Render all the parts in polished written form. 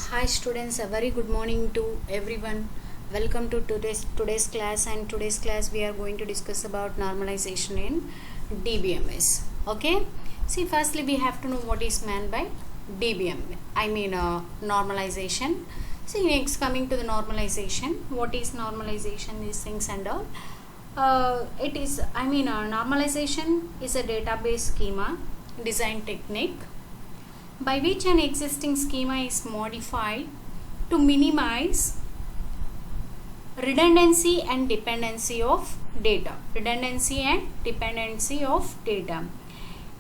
Hi students, a very good morning to everyone. Welcome to today's class, and today's class we are going to discuss about normalization in DBMS. Okay, see, firstly we have to know what is meant by DBM. Normalization. See, next coming to the normalization, what is normalization, these things and all. Normalization is a database schema design technique by which an existing schema is modified to minimize redundancy and dependency of data.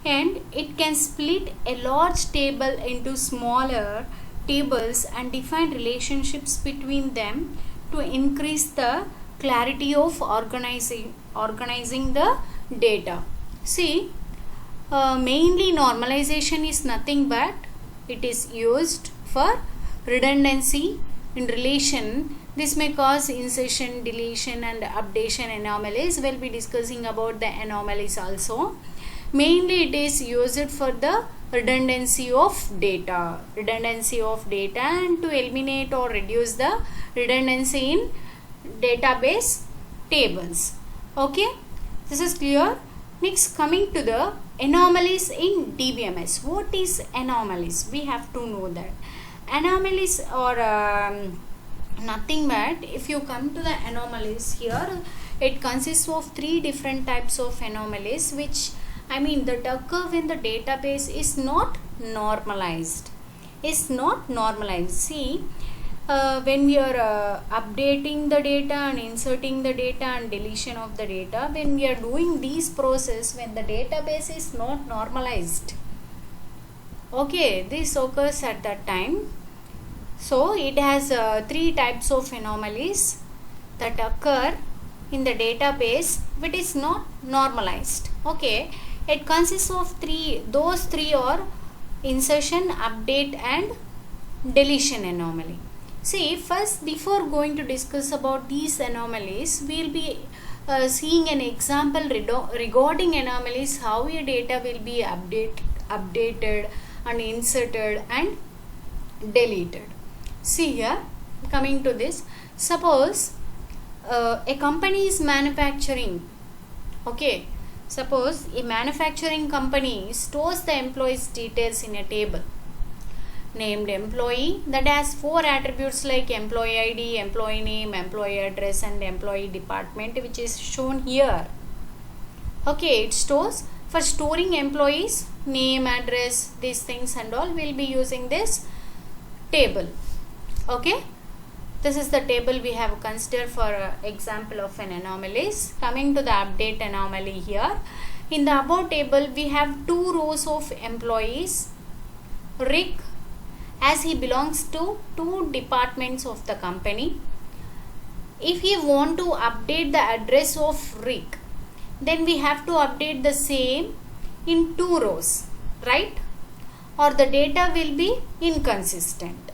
And it can split a large table into smaller tables and define relationships between them to increase the clarity of organizing the data. See, mainly normalization is nothing but it is used for redundancy in relation. This may cause insertion, deletion and updation anomalies. We'll be discussing about the anomalies also. Mainly it is used for the redundancy of data and to eliminate or reduce the redundancy in database tables. Okay, this is clear. Next, coming to the anomalies in DBMS. What is anomalies? We have to know that anomalies are nothing but, if you come to the anomalies here, it consists of three different types of anomalies which that occur when the database is not normalized. See, when we are updating the data and inserting the data and deletion of the data, when we are doing these process, when the database is not normalized, okay, this occurs at that time. So it has three types of anomalies that occur in the database which is not normalized. Okay, it consists of three. Those three are insertion, update and deletion anomaly. See, first, before going to discuss about these anomalies, we will be seeing an example regarding anomalies, how your data will be updated and inserted and deleted. See here, coming to this, suppose a company is manufacturing. Okay, suppose a manufacturing company stores the employees' details in a table named employee that has four attributes like employee ID, employee name, employee address and employee department, which is shown here. Okay, it stores, for storing employees name, address, these things and all, will be using this table. Okay, this is the table we have considered for example of an anomalies. Coming to the update anomaly here, in the above table we have two rows of employees, Rick, as he belongs to two departments of the company. If we want to update the address of Rick, then we have to update the same in two rows, right? Or the data will be inconsistent.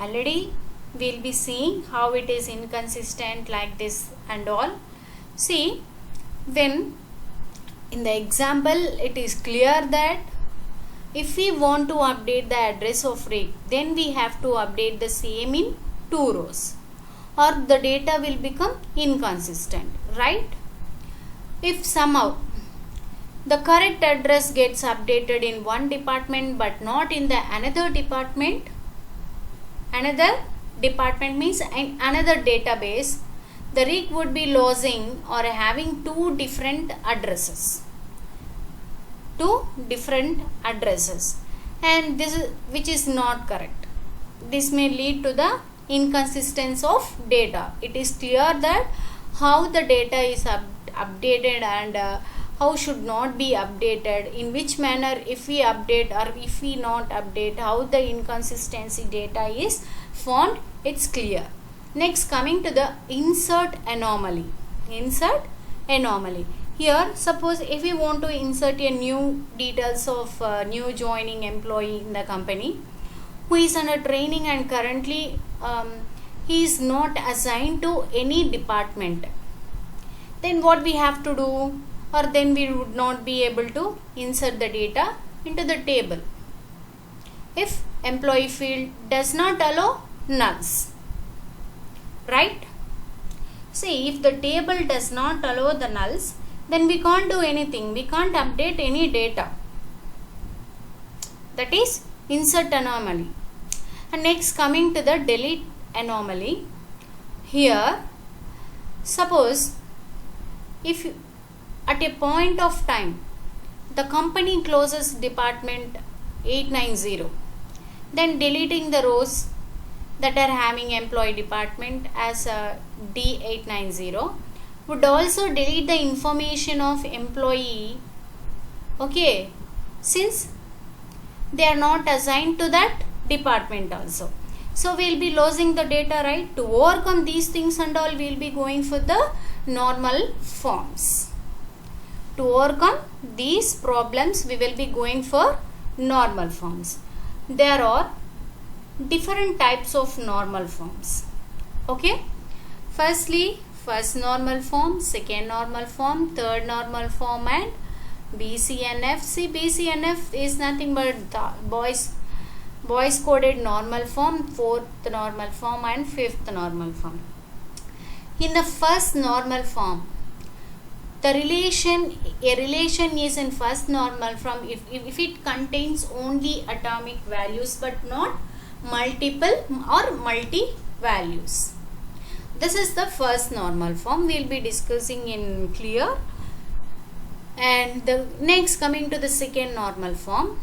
Already we will be seeing how it is inconsistent like this and all. See, when in the example it is clear that if we want to update the address of Rick, then we have to update the same in two rows, or the data will become inconsistent, right? If somehow the correct address gets updated in one department but not in the another department means in another database, the Rick would be losing or having two different addresses, and this is which is not correct. This may lead to the inconsistency of data. It is clear that how the data is updated and how should not be updated, in which manner if we update or if we not update, how the inconsistency data is found. It's clear. Next, coming to the insert anomaly. Here, suppose if we want to insert a new details of new joining employee in the company who is under training and currently he is not assigned to any department, then what we have to do, or then we would not be able to insert the data into the table. if employee field does not allow nulls, right? See, if the table does not allow the nulls, then we can't do anything, we can't update any data. That is insert anomaly. And next, coming to the delete anomaly. Here, suppose if you, at a point of time the company closes department 890, then deleting the rows that are having employee department as a D890 would also delete the information of employee, okay, since they are not assigned to that department also. So we'll be losing the data, right? To overcome these things and all, we'll be going for the normal forms. To overcome these problems, we will be going for normal forms. There are different types of normal forms, okay? Firstly, first normal form, second normal form, third normal form, and BCNF. See, BCNF is nothing but the boys coded normal form, fourth normal form, and fifth normal form. In the first normal form, a relation is in first normal form if it contains only atomic values but not multiple or multi values. This is the first normal form, we will be discussing in clear. And the next, coming to the second normal form,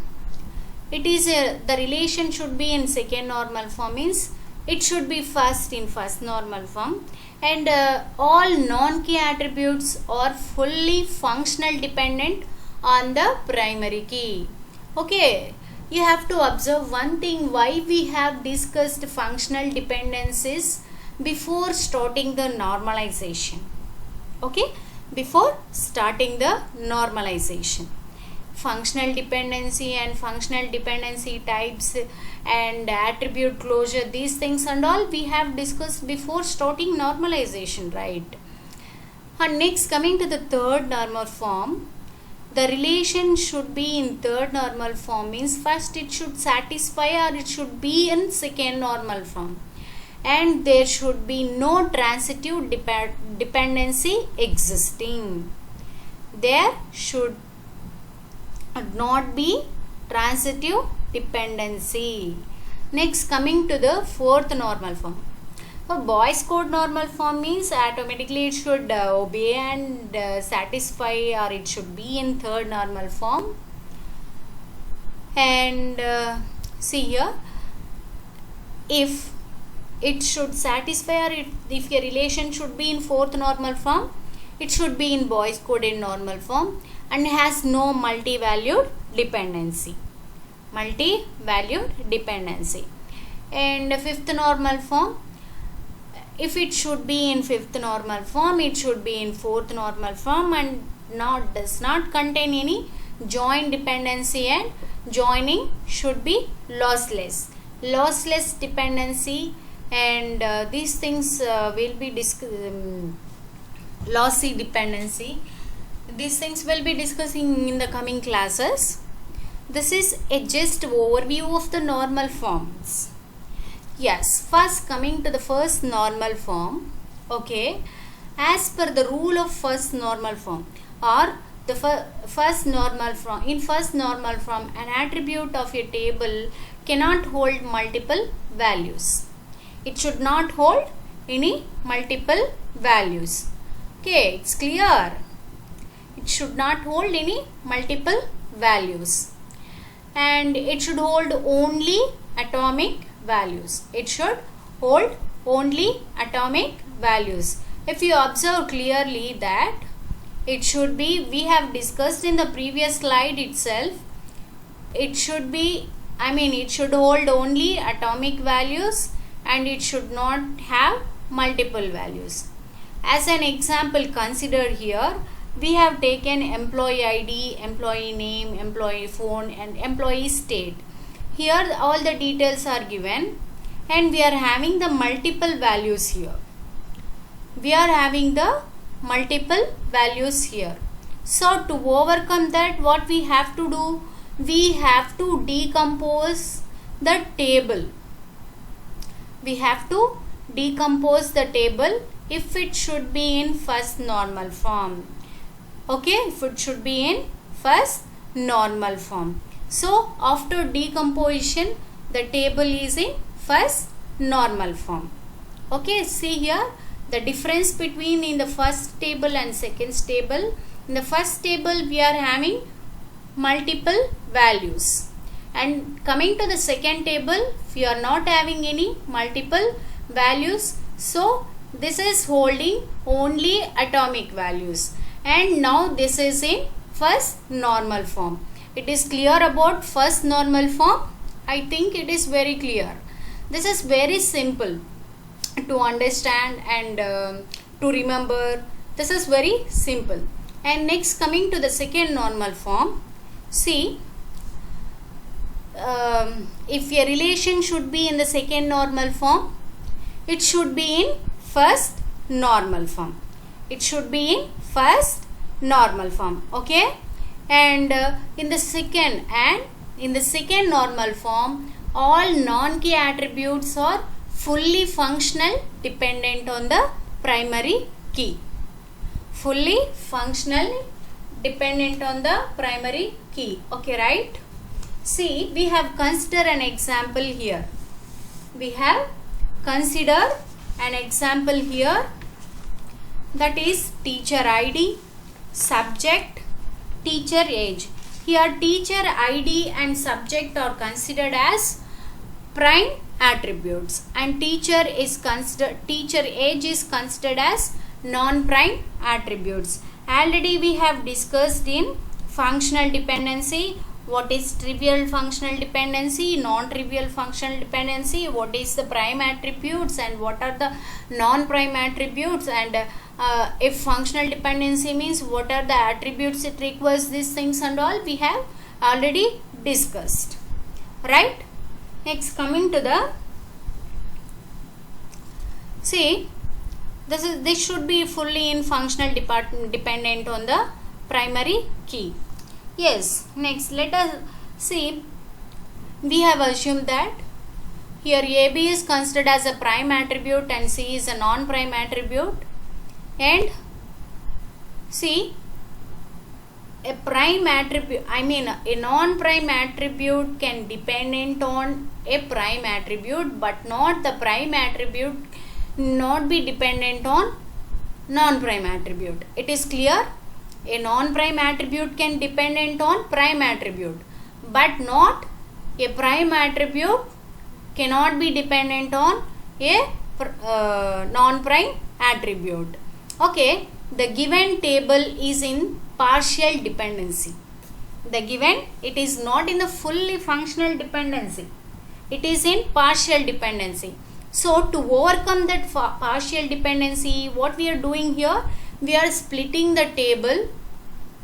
it is the relation should be in second normal form, means it should be first in first normal form, and all non-key attributes are fully functional dependent on the primary key. Okay, you have to observe one thing, why we have discussed functional dependencies before starting the normalization. Okay, before starting the normalization, functional dependency and functional dependency types and attribute closure, these things and all we have discussed before starting normalization, right? And next, coming to the third normal form, the relation should be in third normal form, means first it should satisfy or it should be in second normal form, and there should be no transitive dependency existing. There should not be transitive dependency. Next, coming to the fourth normal form. A boys code normal form means automatically it should obey and satisfy, or it should be in third normal form. And see here, if it should satisfy or if a relation should be in fourth normal form, it should be in boys coded normal form and has no multi-valued dependency. And fifth normal form, if it should be in fifth normal form, it should be in fourth normal form and does not contain any join dependency, and joining should be lossless dependency, and these things will be lossy dependency. These things will be discussing in the coming classes. This is a just overview of the normal forms. Yes, first coming to the first normal form. Okay, as per the rule of first normal form, or the first normal form, in first normal form, an attribute of a table cannot hold multiple values. It should not hold any multiple values. Okay, it's clear. It should not hold any multiple values, and it should hold only atomic values. It should hold only atomic values. If you observe clearly that it should be, we have discussed in the previous slide itself, it should be, it should hold only atomic values and it should not have multiple values. As an example, consider here, we have taken employee ID, employee name, employee phone and employee state. Here all the details are given and we are having the multiple values here. So to overcome that, what we have to do? We have to decompose the table. We have to decompose the table if it should be in first normal form. Okay, if it should be in first normal form. So after decomposition, the table is in first normal form. Okay, see here the difference between in the first table and second table. In the first table we are having multiple values, and coming to the second table we are not having any multiple values. So this is holding only atomic values, and now this is in first normal form. It is clear about first normal form? I think it is very clear. This is very simple to understand and to remember. This is very simple. And next, coming to the second normal form, see, if a relation should be in the second normal form, it should be in first normal form. It should be in first normal form. Okay, and in the second normal form, all non-key attributes are fully functional, dependent on the primary key. Fully functional, dependent on the primary key. Okay, right? See, we have considered an example here. We have considered an example here, that is teacher ID, subject, teacher age. Here teacher ID and subject are considered as prime attributes, and teacher age is considered as non-prime attributes. Already we have discussed in functional dependency what is trivial functional dependency, non-trivial functional dependency, what is the prime attributes and what are the non-prime attributes, and if functional dependency means what are the attributes it requires, these things and all we have already discussed, right? Next, coming to the, see, this should be fully in functional dependent on the primary key. Yes, next let us see, we have assumed that here AB is considered as a prime attribute and C is a non-prime attribute, and see, a prime attribute, a non-prime attribute can dependent on a prime attribute, but not the prime attribute not be dependent on non-prime attribute. It is clear? A non-prime attribute can dependent on prime attribute, but not a prime attribute cannot be dependent on a non-prime attribute. Okay, the given table is in partial dependency. The given, it is not in the fully functional dependency. It is in partial dependency. So to overcome that partial dependency, what we are doing here, we are splitting the table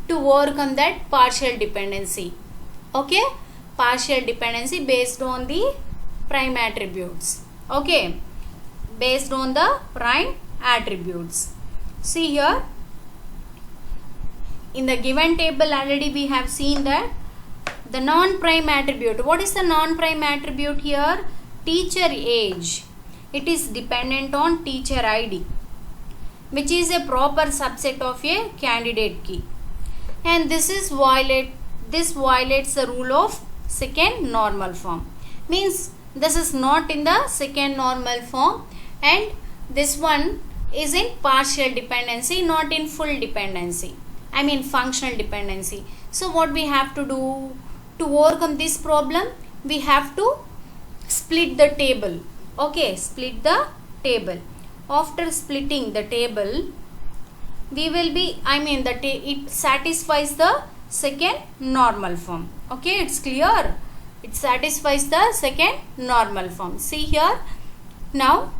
to overcome that partial dependency. Okay, partial dependency based on the prime attributes. Okay, based on the prime attributes. See here, in the given table already we have seen that the non-prime attribute. What is the non-prime attribute here? Teacher age. It is dependent on teacher ID, which is a proper subset of a candidate key, and this violates the rule of second normal form. Means this is not in the second normal form, and this one is in partial dependency, not in full dependency. Functional dependency. So what we have to do to overcome this problem? We have to split the table. Okay, split the table. After splitting the table, we will be, it satisfies the second normal form. Okay, it's clear. It satisfies the second normal form. See here, now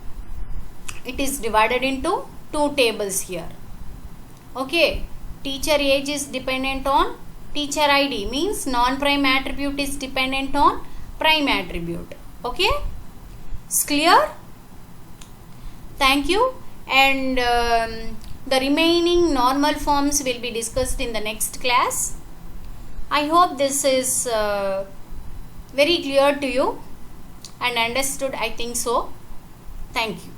it is divided into two tables here. Okay, teacher age is dependent on teacher ID, means non-prime attribute is dependent on prime attribute. Okay, it's clear? Thank you. And the remaining normal forms will be discussed in the next class. I hope this is very clear to you. and understood? I think so. Thank you.